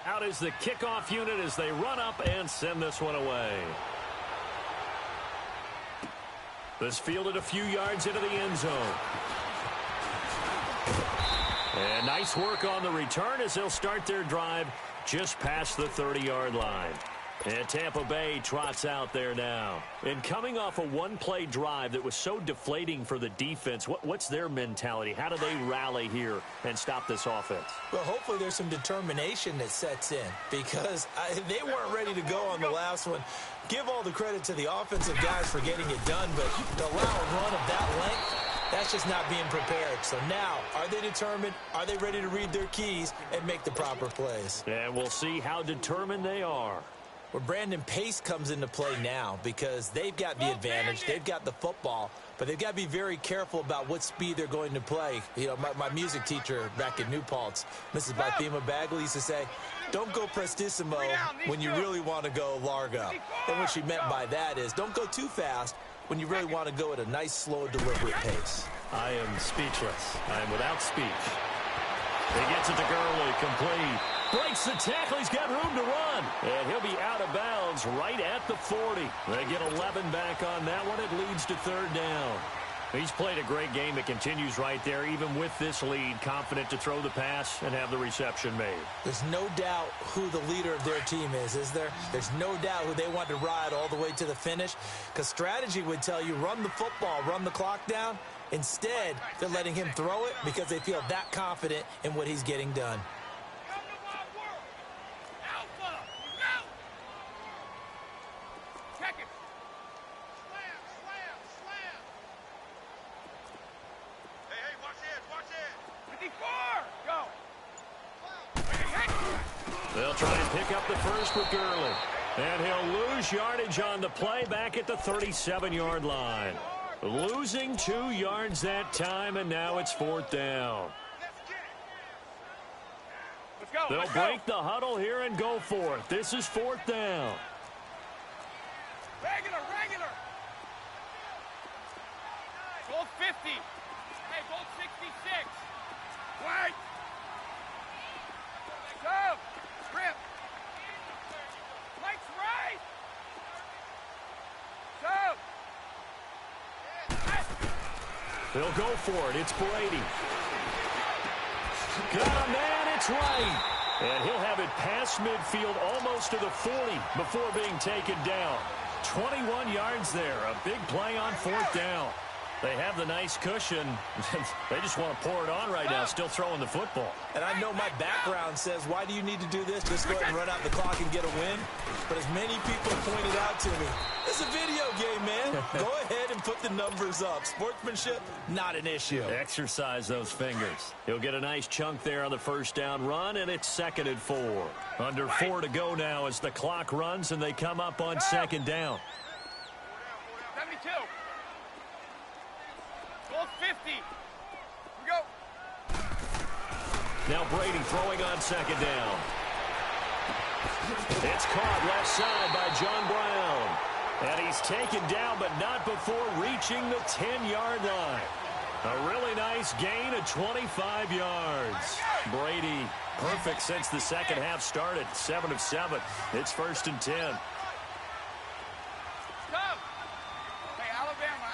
Out is the kickoff unit as they run up and send this one away. This fielded a few yards into the end zone. And nice work on the return as they'll start their drive just past the 30-yard line. And Tampa Bay trots out there now. And coming off a one-play drive that was so deflating for the defense, what's their mentality? How do they rally here and stop this offense? Well, hopefully there's some determination that sets in, because they weren't ready to go on the last one. Give all the credit to the offensive guys for getting it done, but to allow a run of that length, that's just not being prepared. So now, are they determined? Are they ready to read their keys and make the proper plays? And we'll see how determined they are. where Brandon Pace comes into play now because they've got the advantage. They've got the football, but they've got to be very careful about what speed they're going to play. You know, my music teacher back in New Paltz, Mrs. Bathema Bagley, used to say, don't go prestissimo when you really want to go largo. And what she meant by that is don't go too fast when you really want to go at a nice, slow, deliberate pace. I am speechless. I am without speech. He gets it to Gurley, complete. Breaks the tackle. He's got room to run. And he'll be out of bounds right at the 40. They get 11 back on that one. It leads to third down. He's played a great game. It continues right there, even with this lead, confident to throw the pass and have the reception made. There's no doubt who the leader of their team is there? There's no doubt who they want to ride all the way to the finish, because strategy would tell you run the football, run the clock down. Instead, they're letting him throw it because they feel that confident in what he's getting done. They'll try and pick up the first with Gurley. And he'll lose yardage on the play back at the 37-yard line. Losing 2 yards that time, and now it's fourth down. They'll break the huddle here and go for it. This is fourth down. Regular. Goal 50. Hey, goal 66. Wait. Go. Grip. Mike's right. Go. They'll go for it. It's Brady. Got a man. It's right. And he'll have it past midfield almost to the 40 before being taken down. 21 yards there. A big play on fourth down. They have the nice cushion. They just want to pour it on right now, still throwing the football. And I know my background says, why do you need to do this? Just go ahead and run out the clock and get a win. But as many people pointed out to me, it's a video game, man. Go ahead and put the numbers up. Sportsmanship, not an issue. Exercise those fingers. He'll get a nice chunk there on the first down run, and it's 2nd and 4. Under 4 to go now as the clock runs, and they come up on 2nd down. 72. Goal 50. We go. Now Brady throwing on 2nd down. It's caught left side by John Brown. And he's taken down, but not before reaching the 10-yard line. A really nice gain of 25 yards. Brady, perfect since the second half started. 7 of 7. It's 1st and 10. Come. Hey, Alabama.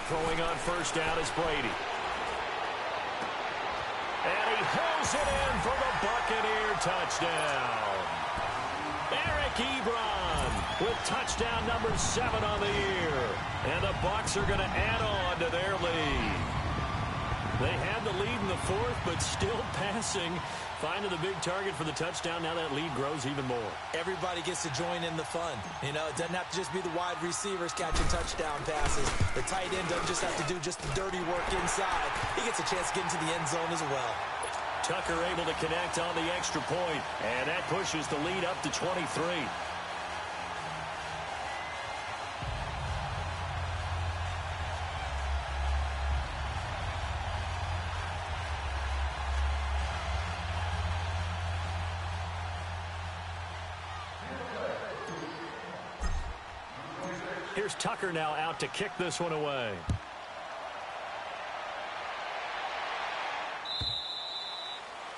Throwing on first down is Brady. And he hauls it in for the Buccaneer touchdown. Eric Ebron with touchdown number 7 on the year. And the Bucs are going to add on to their lead. They had the lead in the 4th, but still passing. Finding the big target for the touchdown. Now that lead grows even more. Everybody gets to join in the fun. You know, it doesn't have to just be the wide receivers catching touchdown passes. The tight end doesn't just have to do just the dirty work inside. He gets a chance to get into the end zone as well. Tucker able to connect on the extra point, and that pushes the lead up to 23. Here's Tucker now out to kick this one away.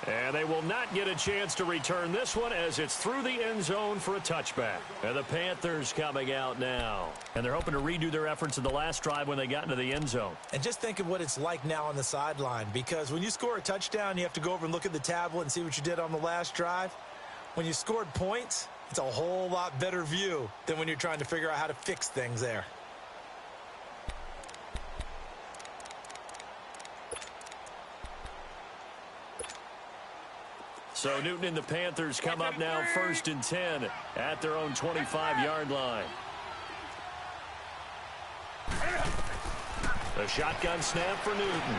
And they will not get a chance to return this one as it's through the end zone for a touchback. And the Panthers coming out now. And they're hoping to redo their efforts in the last drive when they got into the end zone. And just think of what it's like now on the sideline, because when you score a touchdown, you have to go over and look at the tablet and see what you did on the last drive. When you scored points, it's a whole lot better view than when you're trying to figure out how to fix things there. So Newton and the Panthers come up now 1st and 10 at their own 25-yard line. A shotgun snap for Newton.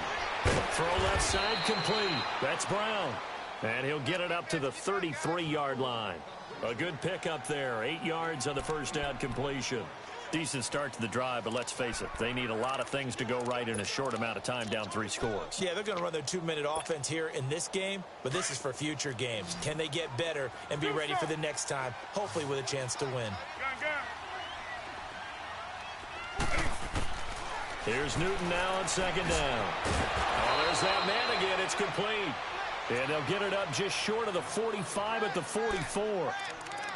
Throw left side complete. That's Brown. And he'll get it up to the 33-yard line. A good pickup there. 8 yards on the first down completion. Decent start to the drive, but let's face it, they need a lot of things to go right in a short amount of time, down 3 scores. Yeah, they're going to run their 2-minute offense here in this game, but this is for future games. Can they get better and be ready for the next time, hopefully with a chance to win? Here's Newton now on second down. Oh, there's that man again. It's complete. And they'll get it up just short of the 45 at the 44.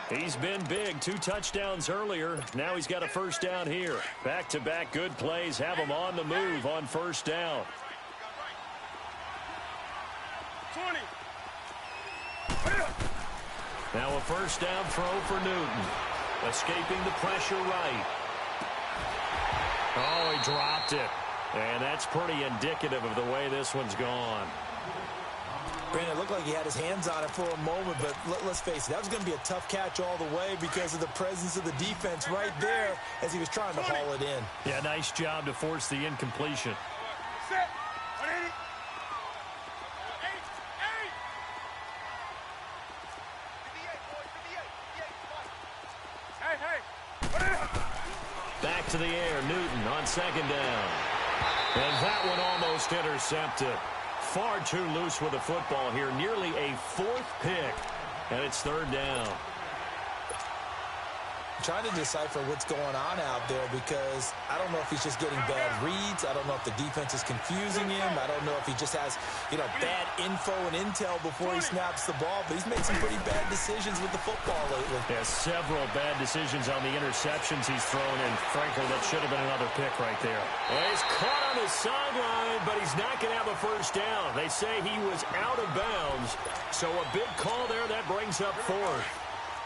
He's been big. 2 touchdowns earlier. Now he's got a first down here. Back-to-back good plays have him on the move on first down. 20. Now a first down throw for Newton. Escaping the pressure right. Oh, he dropped it. And that's pretty indicative of the way this one's gone. Brandon, it looked like he had his hands on it for a moment, but let's face it, that was going to be a tough catch all the way because of the presence of the defense right there as he was trying to haul it in. Yeah, nice job to force the incompletion. Set. 180. 58, boys. 58. Hey. Back to the air, Newton on second down. And that one almost intercepted. Far too loose with the football here. Nearly a 4th pick. And it's third down. Trying to decipher what's going on out there because I don't know if he's just getting bad reads. I don't know if the defense is confusing him. I don't know if he just has, bad info and intel before he snaps the ball. But he's made some pretty bad decisions with the football lately. Yeah, several bad decisions on the interceptions he's thrown. And frankly, that should have been another pick right there. Well, he's caught on the sideline, but he's not going to have a first down. They say he was out of bounds. So a big call there. That brings up 4th.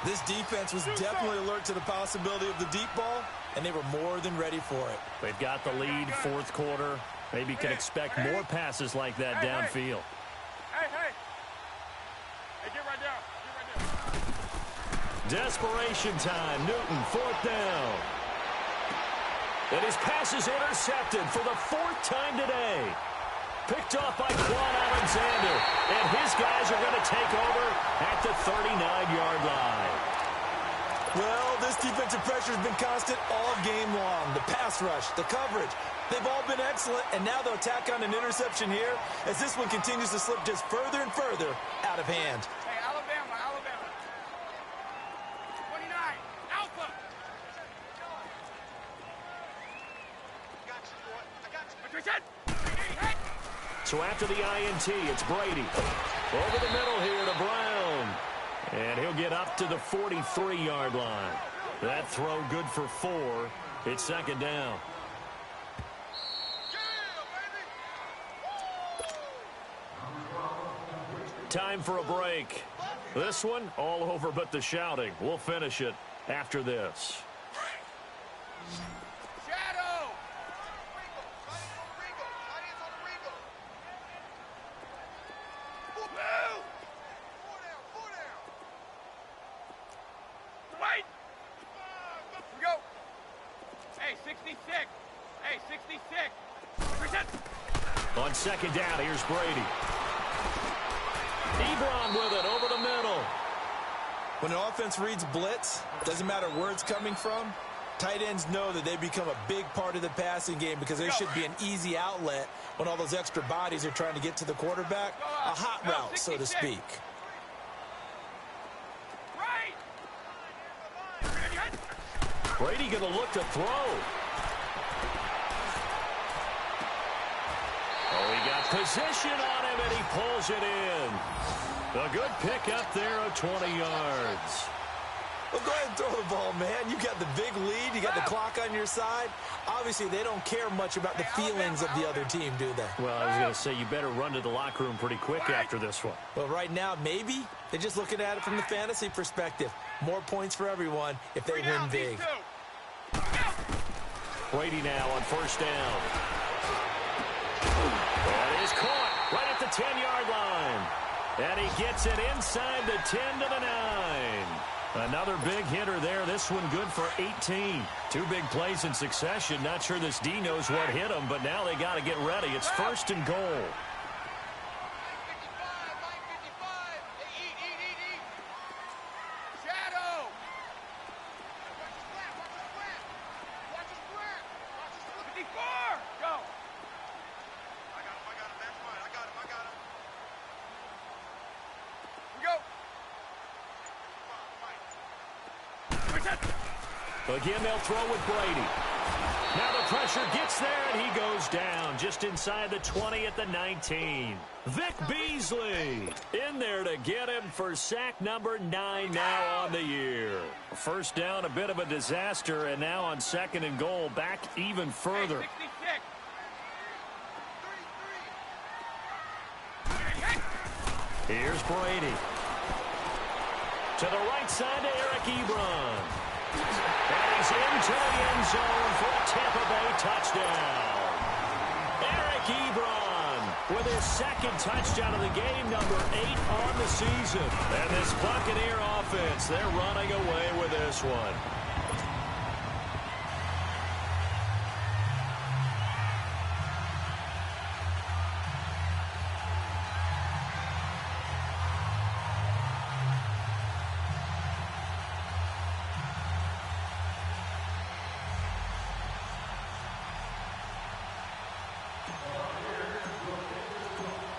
This defense was definitely alert to the possibility of the deep ball, and they were more than ready for it. They've got the lead, 4th quarter. Maybe can expect more passes like that downfield. Hey, get right down. Desperation time. Newton, 4th down. And his pass is intercepted for the 4th time today. Picked off by Quan Alexander. And his guys are going to take over at the 39-yard line. Well, this defensive pressure has been constant all game long. The pass rush, the coverage, they've all been excellent. And now they'll tack on an interception here as this one continues to slip just further and further out of hand. Hey, Alabama. 29, Alpha. I got you. So after the INT, it's Brady. Over the middle here to Brown. And he'll get up to the 43-yard line. That throw good for 4. It's second down. Time for a break. This one, all over but the shouting. We'll finish it after this. On second down, here's Brady. Ebron with it over the middle. When an offense reads blitz, doesn't matter where it's coming from, tight ends know that they become a big part of the passing game because there should be an easy outlet when all those extra bodies are trying to get to the quarterback. A hot route, so to speak. Brady going to look to throw. Oh, he got position on him, and he pulls it in. A good pickup there of 20 yards. Well, go ahead and throw the ball, man. You got the big lead. You got the clock on your side. Obviously, they don't care much about the feelings of the other team, do they? Well, I was going to say, you better run to the locker room pretty quick after this one. Well, right now, maybe. They're just looking at it from the fantasy perspective. More points for everyone if they win big. Brady now on first down. That is caught right at the 10-yard line. And he gets it inside the 10 to the 9. Another big hitter there. This one good for 18. Two big plays in succession. Not sure this D knows what hit him, but now they got to get ready. It's first and goal. Again, they'll throw with Brady. Now the pressure gets there, and he goes down just inside the 20 at the 19. Vic Beasley in there to get him for sack number 9 now on the year. First down, a bit of a disaster, and now on second and goal, back even further. Here's Brady. To the right side to Eric Ebron. And he's into the end zone for a Tampa Bay touchdown. Eric Ebron with his second touchdown of the game, number 8 on the season. And this Buccaneer offense, they're running away with this one.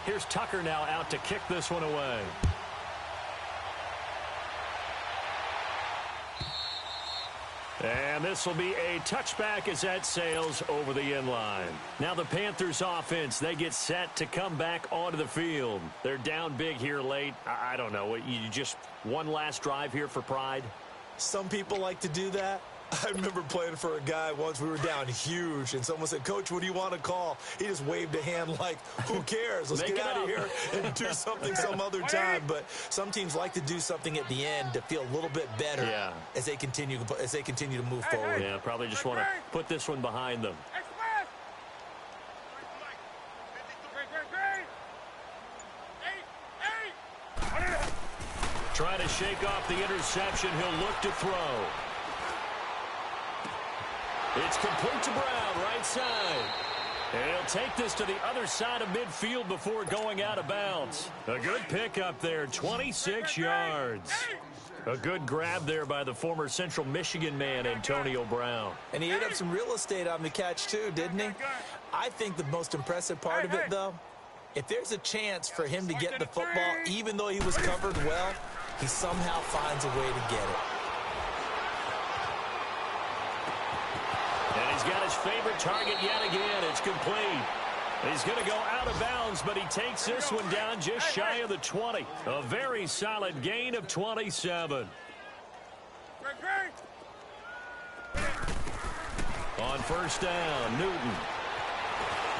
Here's Tucker now out to kick this one away. And this will be a touchback as that sails over the end line. Now the Panthers offense, they get set to come back onto the field. They're down big here late. I don't know. You just one last drive here for pride? Some people like to do that. I remember playing for a guy once. We were down huge, and someone said, "Coach, what do you want to call?" He just waved a hand like, who cares? Let's get out of here and do something some other time. But some teams like to do something at the end to feel a little bit better as they continue to move forward. Yeah, probably just want to put this one behind them. Trying to shake off the interception. He'll look to throw. It's complete to Brown, right side. And he'll take this to the other side of midfield before going out of bounds. A good pickup there, 26 yards. A good grab there by the former Central Michigan man, Antonio Brown. And he ate up some real estate on the catch, too, didn't he? I think the most impressive part of it, though, if there's a chance for him to get the football, even though he was covered well, he somehow finds a way to get it. And he's got his favorite target yet again. It's complete. He's going to go out of bounds, but he takes this one down just shy of the 20. A very solid gain of 27. On first down, Newton.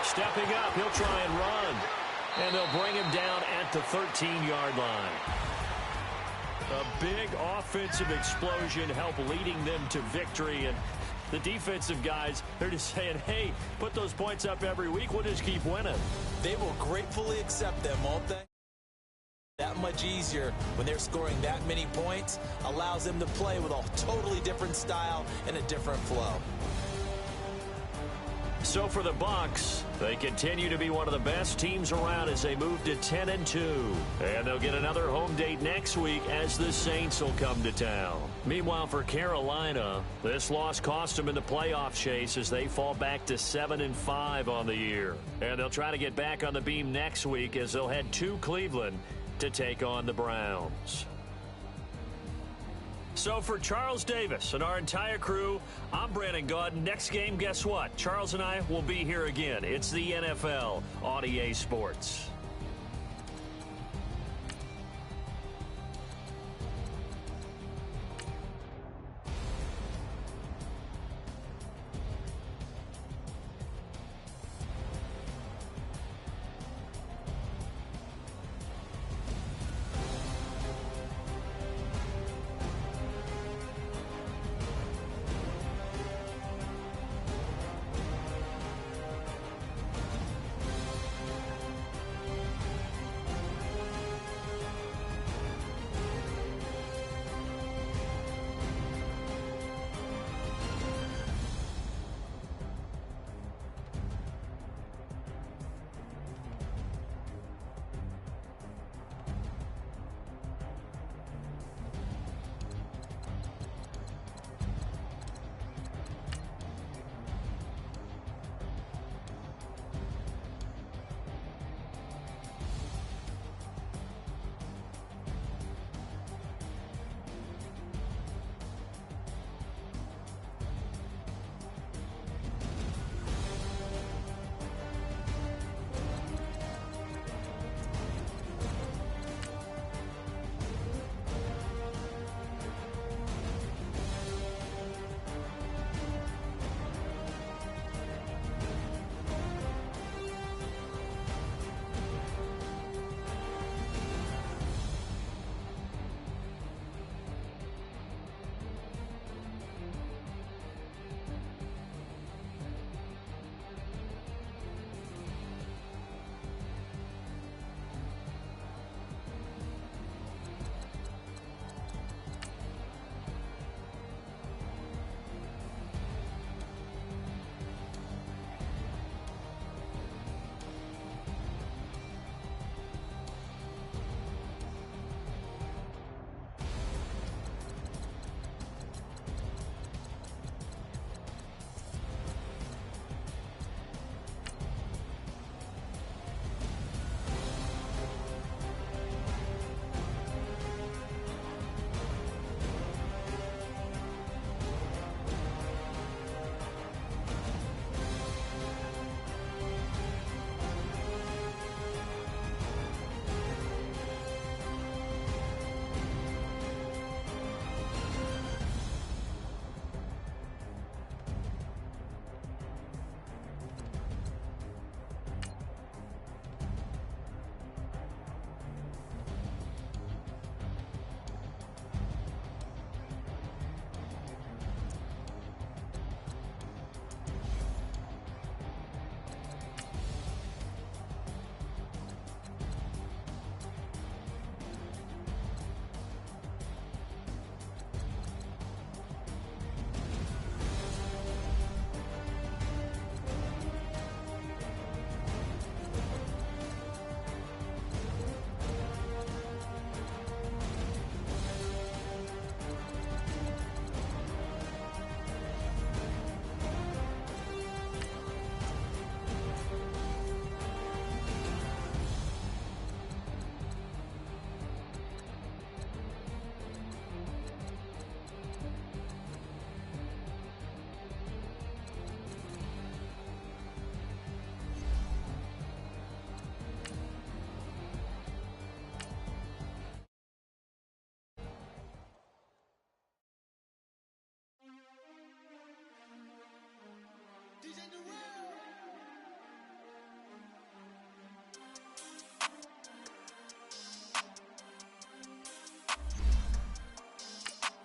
Stepping up, he'll try and run. And they'll bring him down at the 13-yard line. A big offensive explosion helped leading them to victory. And the defensive guys, they're just saying, hey, put those points up every week. We'll just keep winning. They will gratefully accept them, won't they? That much easier when they're scoring that many points. Allows them to play with a totally different style and a different flow. So for the Bucs, they continue to be one of the best teams around as they move to 10-2. And they'll get another home date next week as the Saints will come to town. Meanwhile, for Carolina, this loss cost them in the playoff chase as they fall back to 7-5 on the year. And they'll try to get back on the beam next week as they'll head to Cleveland to take on the Browns. So for Charles Davis and our entire crew, I'm Brandon Gaudin. Next game, guess what? Charles and I will be here again. It's the NFL on EA Sports.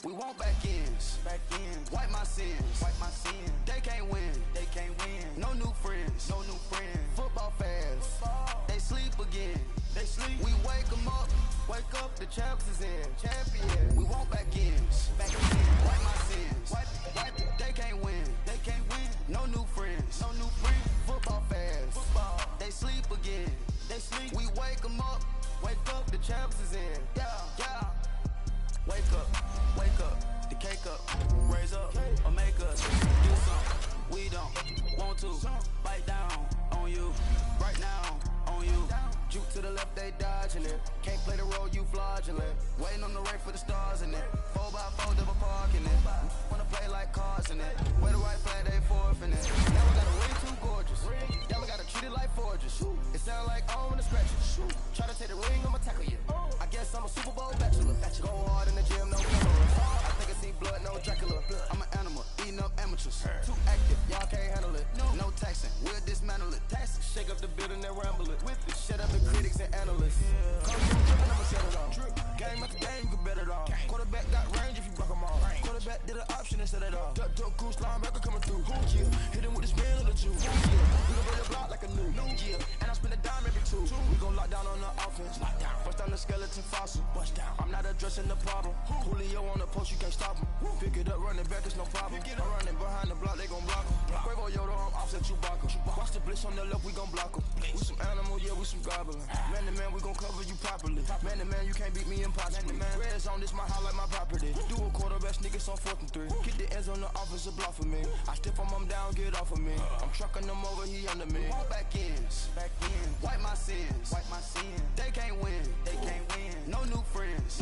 We want back ends. Wipe my sins. They can't win. No new friends. Football fans. They sleep again. We wake them up. Wake up, the champs is in. Champion. We want back ends. Wipe my sins. They can't win. No new friends. Football fans. They sleep again. We wake them up. Wake up, the champs is in. Yeah. Wake up, the cake up, raise up, or make us do something. We don't want to bite down on you, right now on you. Juke to the left, they dodging it. Can't play the role, you fraudulent. Waiting on the right for the stars in it. 4x4 double parking it. Wanna play like cars in it. Where the right flag, they forfeiting it. Now we got a ring too gorgeous. Now we gotta treat it like forges. It sound like on the scratches. Try to take the ring, I'ma tackle you. I guess I'm a Super Bowl bachelor. Go hard in the gym, no cameras. I think I see blood, no Dracula. I'm an animal, eating up amateurs. Too active, y'all can't handle it. No taxing, we'll dismantle it. Shake up the building and ramble it. With the shut up the critics and analysts. Come through dripping, I'ma set it off. Game after game, you can bet it all. Quarterback got range if you block them all. Quarterback did an option instead of all. Duck, goose, linebacker coming through. Hit him with the spin of the two. We gon' roll your block like a new. And I spend a dime every two. We gon' lock down on the offense. Bust down the skeleton fossil. I'm not addressing the problem. Julio on the post, you can't stop him. Pick it up, running back, it's no problem. I'm running behind the block, they gon' block him. Quavo Yoda, I'm offset Chewbacca. Watch the blitz on the left, we gon' block him. We some animal, yeah, we some goblin. Man to man, we gon' cover you properly. Man to man, you can't beat me impossibly. Red zone, this my highlight, my property. Do a quarterback, niggas on 4th and 3. Get the ends on the offensive block for me. I step on him down, get off of me. I'm trucking them over, he under me. All back ends. Wipe my sins. They can't win. No new friends.